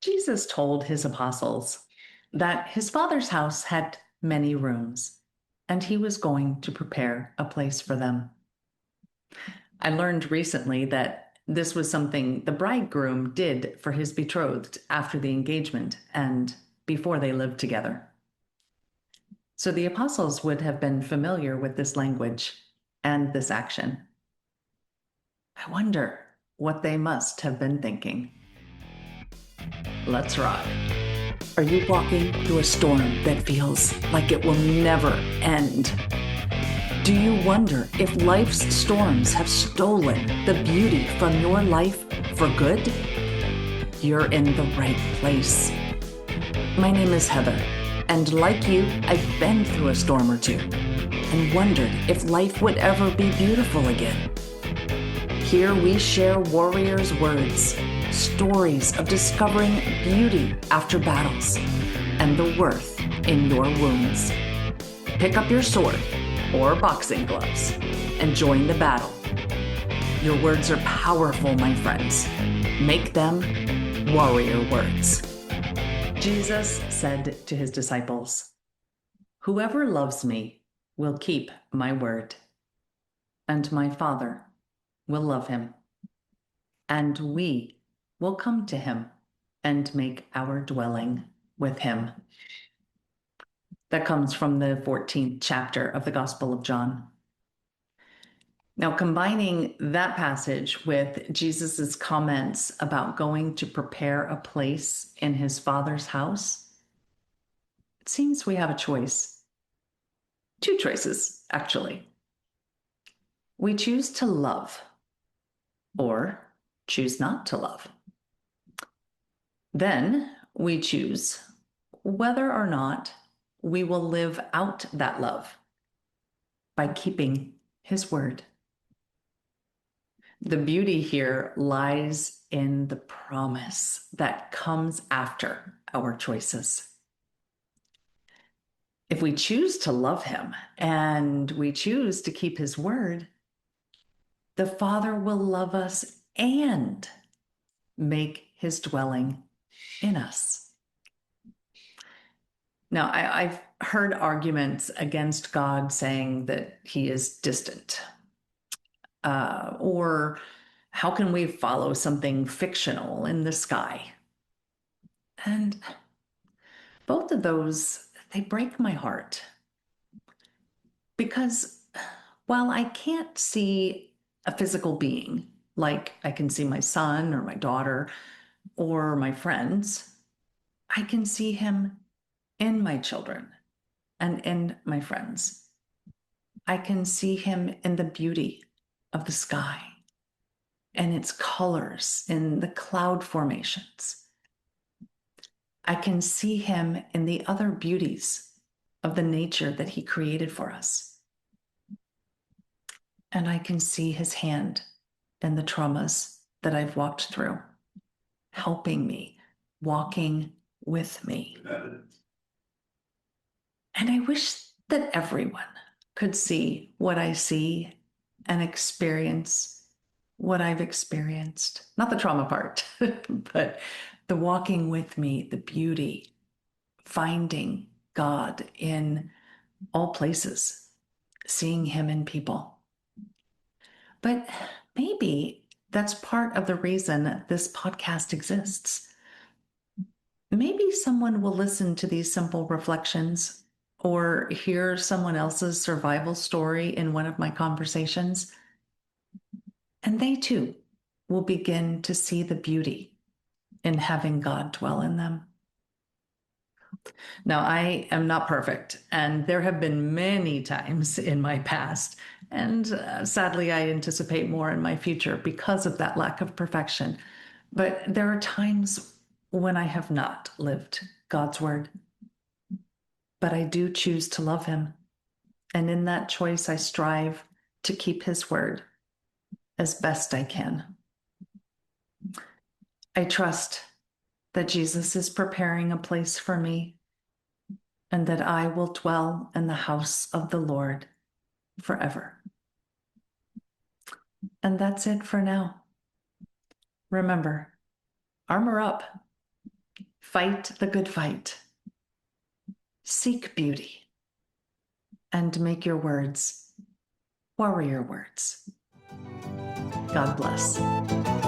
Jesus told his apostles that his Father's house had many rooms, and he was going to prepare a place for them. I learned recently that this was something the bridegroom did for his betrothed after the engagement and before they lived together. So the apostles would have been familiar with this language and this action. I wonder what they must have been thinking. Let's rock. Are you walking through a storm that feels like it will never end? Do you wonder if life's storms have stolen the beauty from your life for good? You're in the right place. My name is Heather, and like you, I've been through a storm or two and wondered if life would ever be beautiful again. Here we share warriors' words, stories of discovering beauty after battles, and the worth in your wounds. Pick up your sword or boxing gloves and join the battle. Your words are powerful, my friends. Make them warrior words. Jesus said to his disciples, "Whoever loves me will keep my word, and my Father will love him, and we will come to him and make our dwelling with him." That comes from the 14th chapter of the Gospel of John. Now, combining that passage with Jesus's comments about going to prepare a place in his Father's house, it seems we have a choice. Two choices, actually. We choose to love or choose not to love. Then we choose whether or not we will live out that love by keeping his word. The beauty here lies in the promise that comes after our choices. If we choose to love him and we choose to keep his word, the Father will love us and make his dwelling in us. Now, I've heard arguments against God saying that he is distant. Or how can we follow something fictional in the sky? And both of those, they break my heart. Because while I can't see a physical being, like I can see my son or my daughter or my friends, I can see him in my children and in my friends. I can see him in the beauty of the sky and its colors in the cloud formations. I can see him in the other beauties of the nature that he created for us. And I can see his hand in the traumas that I've walked through, helping me, walking with me. And I wish that everyone could see what I see and experience what I've experienced. Not the trauma part, but the walking with me, the beauty, finding God in all places, seeing him in people. But maybe that's part of the reason this podcast exists. Maybe someone will listen to these simple reflections or hear someone else's survival story in one of my conversations, and they too will begin to see the beauty in having God dwell in them. Now, I am not perfect, and there have been many times in my past, and sadly, I anticipate more in my future because of that lack of perfection. But there are times when I have not lived God's word. But I do choose to love him. And in that choice, I strive to keep his word as best I can. I trust that Jesus is preparing a place for me and that I will dwell in the house of the Lord forever. And that's it for now. Remember, armor up. Fight the good fight. Seek beauty. And make your words warrior words. God bless.